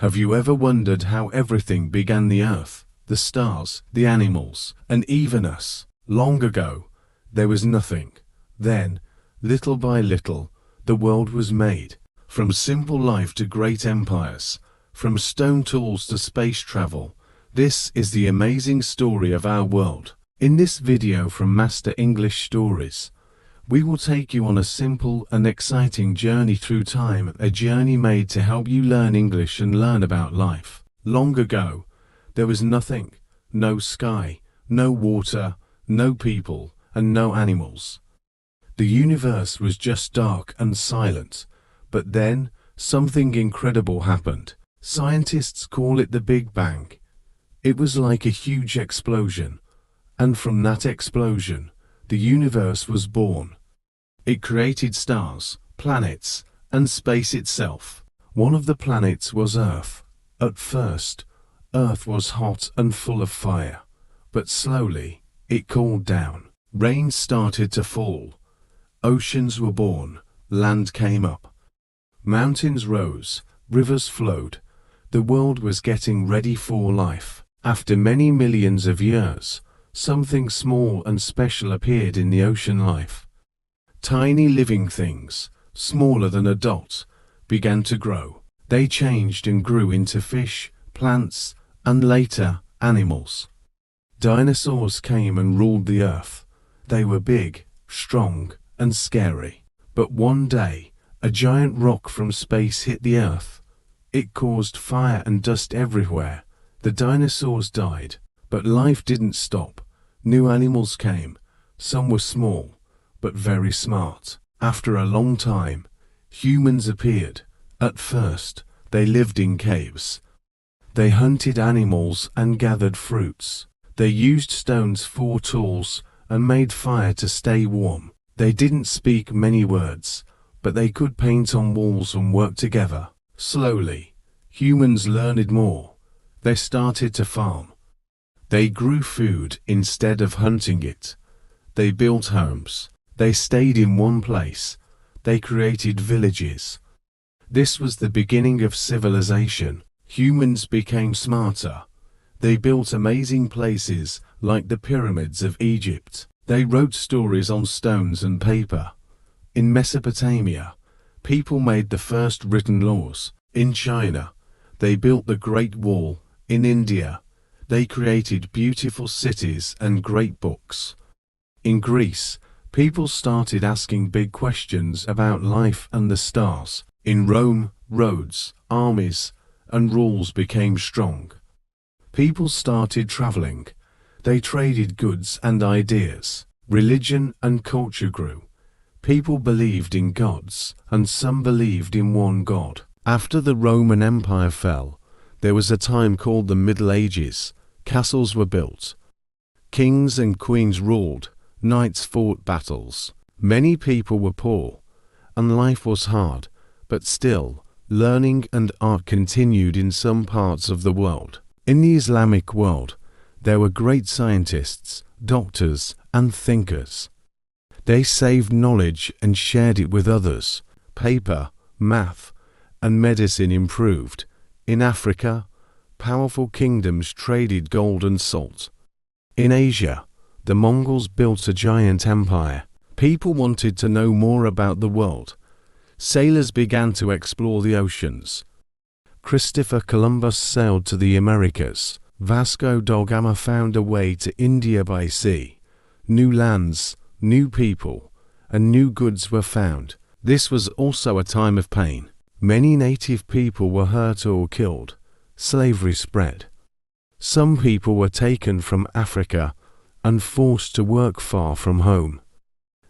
Have you ever wondered how everything began? The earth, the stars, the animals, and even us. Long ago, there was nothing. Then, little by little, the world was made. From simple life to great empires, from stone tools to space travel. This is the amazing story of our world. In this video from Master English Stories, we will take you on a simple and exciting journey through time, a journey made to help you learn English and learn about life. Long ago, there was nothing, no sky, no water, no people, and no animals. The universe was just dark and silent, but then something incredible happened. Scientists call it the Big Bang. It was like a huge explosion, and from that explosion, the universe was born. It created stars, planets, and space itself. One of the planets was Earth. At first, Earth was hot and full of fire, but slowly, it cooled down. Rain started to fall. Oceans were born, land came up. Mountains rose, rivers flowed. The world was getting ready for life. After many millions of years, something small and special appeared in the ocean life. Tiny living things, smaller than a dot, began to grow. They changed and grew into fish, plants, and later, animals. Dinosaurs came and ruled the earth. They were big, strong, and scary. But one day, a giant rock from space hit the earth. It caused fire and dust everywhere. The dinosaurs died, but life didn't stop. New animals came. Some were small, but very smart. After a long time, humans appeared. At first, they lived in caves. They hunted animals and gathered fruits. They used stones for tools and made fire to stay warm. They didn't speak many words, but they could paint on walls and work together. Slowly, humans learned more. They started to farm. They grew food instead of hunting it. They built homes. They stayed in one place. They created villages. This was the beginning of civilization. Humans became smarter. They built amazing places like the pyramids of Egypt. They wrote stories on stones and paper. In Mesopotamia, people made the first written laws. In China, they built the Great Wall. In India, they created beautiful cities and great books. In Greece, people started asking big questions about life and the stars. In Rome, roads, armies, and rules became strong. People started traveling. They traded goods and ideas. Religion and culture grew. People believed in gods, and some believed in one God. After the Roman Empire fell, there was a time called the Middle Ages. Castles were built. Kings and queens ruled. Knights fought battles. Many people were poor, and life was hard, but still, learning and art continued in some parts of the world. In the Islamic world, there were great scientists, doctors, and thinkers. They saved knowledge and shared it with others. Paper, math, and medicine improved. In Africa, powerful kingdoms traded gold and salt. In Asia, the Mongols built a giant empire. People wanted to know more about the world. Sailors began to explore the oceans. Christopher Columbus sailed to the Americas. Vasco da Gama found a way to India by sea. New lands, new people, and new goods were found. This was also a time of pain. Many native people were hurt or killed. Slavery spread. Some people were taken from Africa and forced to work far from home.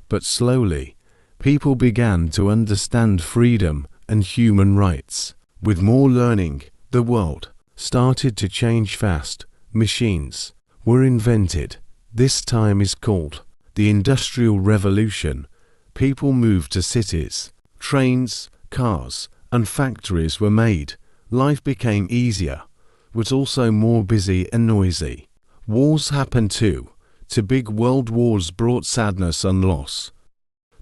But slowly, people began to understand freedom and human rights. With more learning, the world started to change fast. Machines were invented. This time is called the Industrial Revolution. People moved to cities. Trains, cars, and factories were made. Life became easier, but also more busy and noisy. Wars happened too. Two big world wars brought sadness and loss.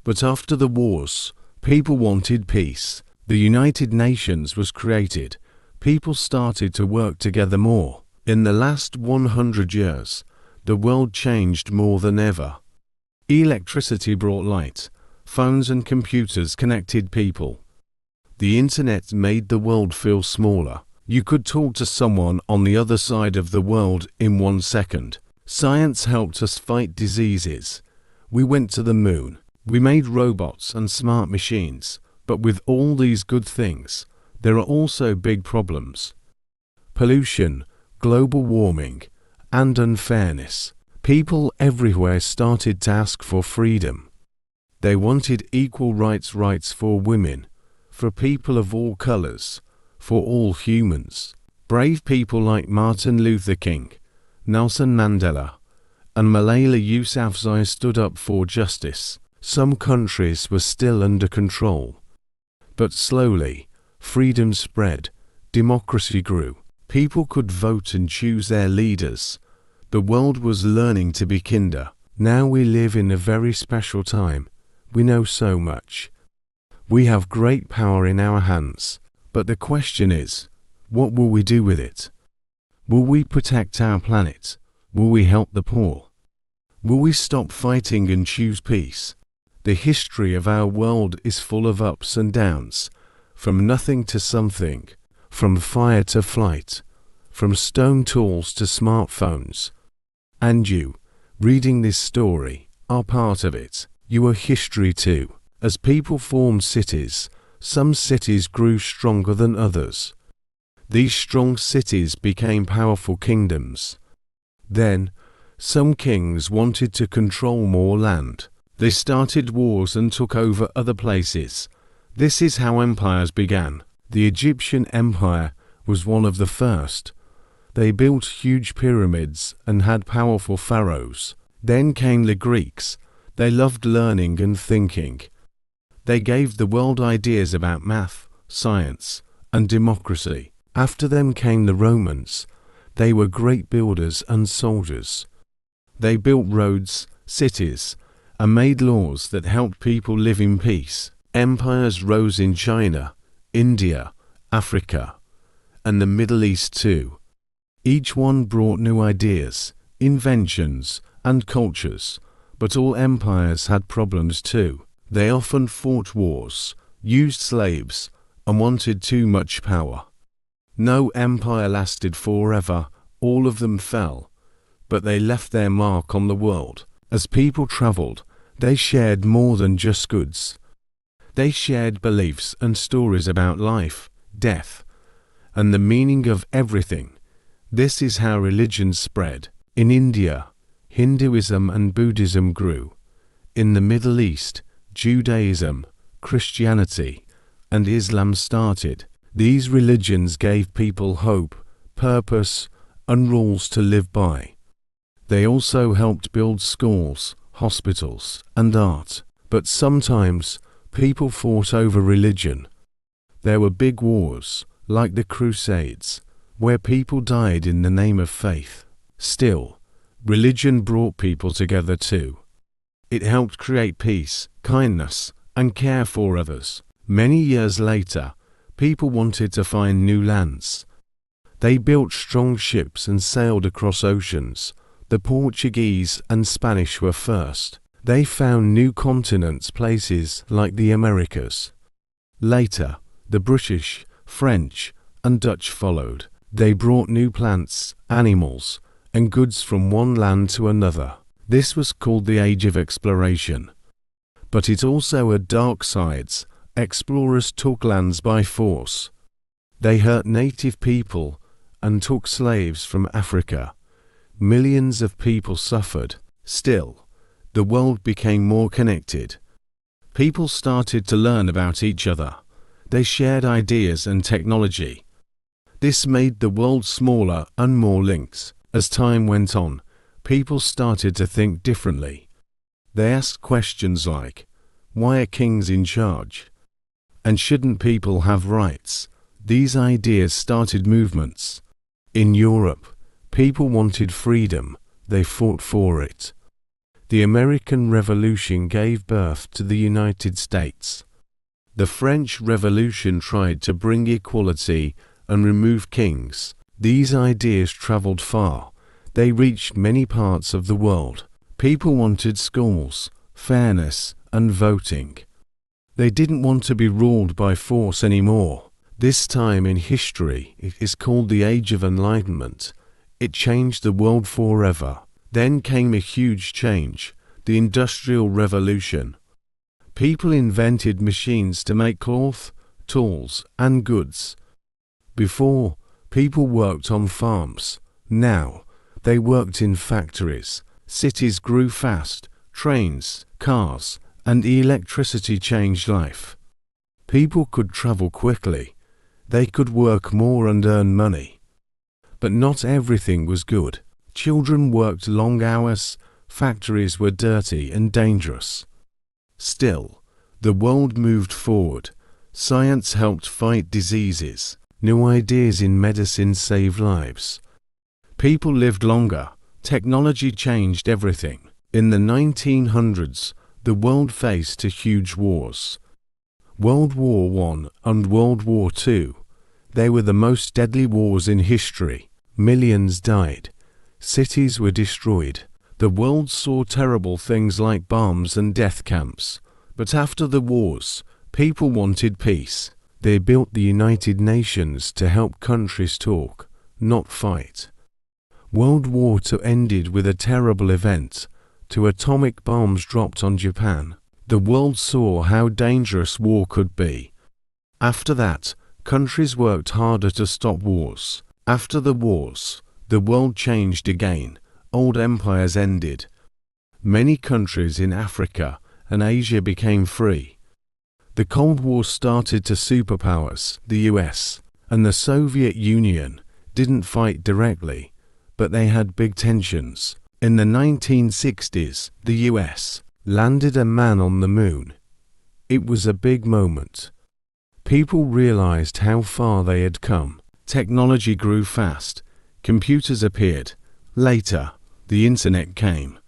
But after the wars, people wanted peace. The United Nations was created. People started to work together more. In the last 100 years, the world changed more than ever. Electricity brought light. Phones and computers connected people. The internet made the world feel smaller. You could talk to someone on the other side of the world in 1 second. Science helped us fight diseases. We went to the moon. We made robots and smart machines. But with all these good things, there are also big problems. Pollution, global warming, and unfairness. People everywhere started to ask for freedom. They wanted equal rights for women, for people of all colors, for all humans. Brave people like Martin Luther King, Nelson Mandela, and Malala Yousafzai stood up for justice. Some countries were still under control. But slowly, freedom spread, democracy grew. People could vote and choose their leaders. The world was learning to be kinder. Now we live in a very special time. We know so much. We have great power in our hands. But the question is, what will we do with it? Will we protect our planet? Will we help the poor? Will we stop fighting and choose peace? The history of our world is full of ups and downs, from nothing to something, from fire to flight, from stone tools to smartphones. And you, reading this story, are part of it. You are history too. As people formed cities, some cities grew stronger than others. These strong cities became powerful kingdoms. Then, some kings wanted to control more land. They started wars and took over other places. This is how empires began. The Egyptian Empire was one of the first. They built huge pyramids and had powerful pharaohs. Then came the Greeks. They loved learning and thinking. They gave the world ideas about math, science, and democracy. After them came the Romans. They were great builders and soldiers. They built roads, cities, and made laws that helped people live in peace. Empires rose in China, India, Africa, and the Middle East too. Each one brought new ideas, inventions, and cultures, but all empires had problems too. They often fought wars, used slaves, and wanted too much power. No empire lasted forever. All of them fell, but they left their mark on the world. As people traveled, they shared more than just goods. They shared beliefs and stories about life, death, and the meaning of everything. This is how religion spread. In India, Hinduism and Buddhism grew. In the Middle East, Judaism, Christianity, and Islam started. These religions gave people hope, purpose, and rules to live by. They also helped build schools, hospitals, and art. But sometimes, people fought over religion. There were big wars, like the Crusades, where people died in the name of faith. Still, religion brought people together too. It helped create peace, kindness, and care for others. Many years later, people wanted to find new lands. They built strong ships and sailed across oceans. The Portuguese and Spanish were first. They found new continents, places like the Americas. Later, the British, French, and Dutch followed. They brought new plants, animals, and goods from one land to another. This was called the Age of Exploration. But it also had dark sides. Explorers took lands by force. They hurt native people and took slaves from Africa. Millions of people suffered. Still, the world became more connected. People started to learn about each other. They shared ideas and technology. This made the world smaller and more linked. As time went on, people started to think differently. They asked questions like, why are kings in charge? And shouldn't people have rights? These ideas started movements. In Europe, people wanted freedom. They fought for it. The American Revolution gave birth to the United States. The French Revolution tried to bring equality and remove kings. These ideas traveled far. They reached many parts of the world. People wanted schools, fairness, and voting. They didn't want to be ruled by force anymore. This time in history is called the Age of Enlightenment. It changed the world forever. Then came a huge change, the Industrial Revolution. People invented machines to make cloth, tools, and goods. Before, people worked on farms. Now, they worked in factories. Cities grew fast. Trains, cars, and electricity changed life. People could travel quickly. They could work more and earn money. But not everything was good. Children worked long hours. Factories were dirty and dangerous. Still, the world moved forward. Science helped fight diseases. New ideas in medicine saved lives. People lived longer. Technology changed everything. In the 1900s, the world faced huge wars. World War I and World War II. They were the most deadly wars in history. Millions died. Cities were destroyed. The world saw terrible things like bombs and death camps. But after the wars, people wanted peace. They built the United Nations to help countries talk, not fight. World War II ended with a terrible event. 2 atomic bombs dropped on Japan. The world saw how dangerous war could be. After that, countries worked harder to stop wars. After the wars, the world changed again. Old empires ended. Many countries in Africa and Asia became free. The Cold War started to superpowers. The US and the Soviet Union didn't fight directly, but they had big tensions. In the 1960s, the US landed a man on the moon. It was a big moment. People realized how far they had come. Technology grew fast. Computers appeared. Later, the internet came.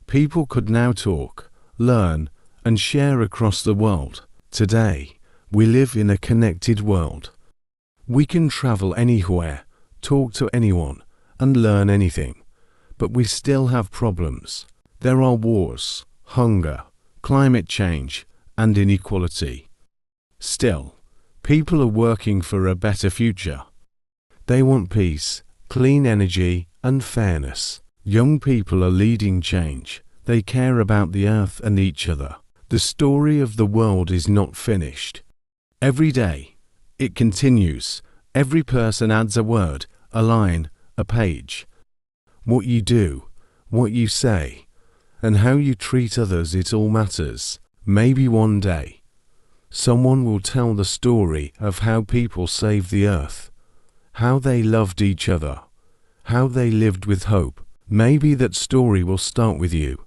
People could now talk, learn, and share across the world. Today, we live in a connected world. We can travel anywhere, talk to anyone, and learn anything. But we still have problems. There are wars, hunger, climate change, and inequality. Still, people are working for a better future. They want peace, clean energy, and fairness. Young people are leading change. They care about the earth and each other. The story of the world is not finished. Every day, it continues. Every person adds a word, a line, a page. What you do, what you say, and how you treat others, it all matters. Maybe one day, someone will tell the story of how people saved the earth, how they loved each other, how they lived with hope. Maybe that story will start with you.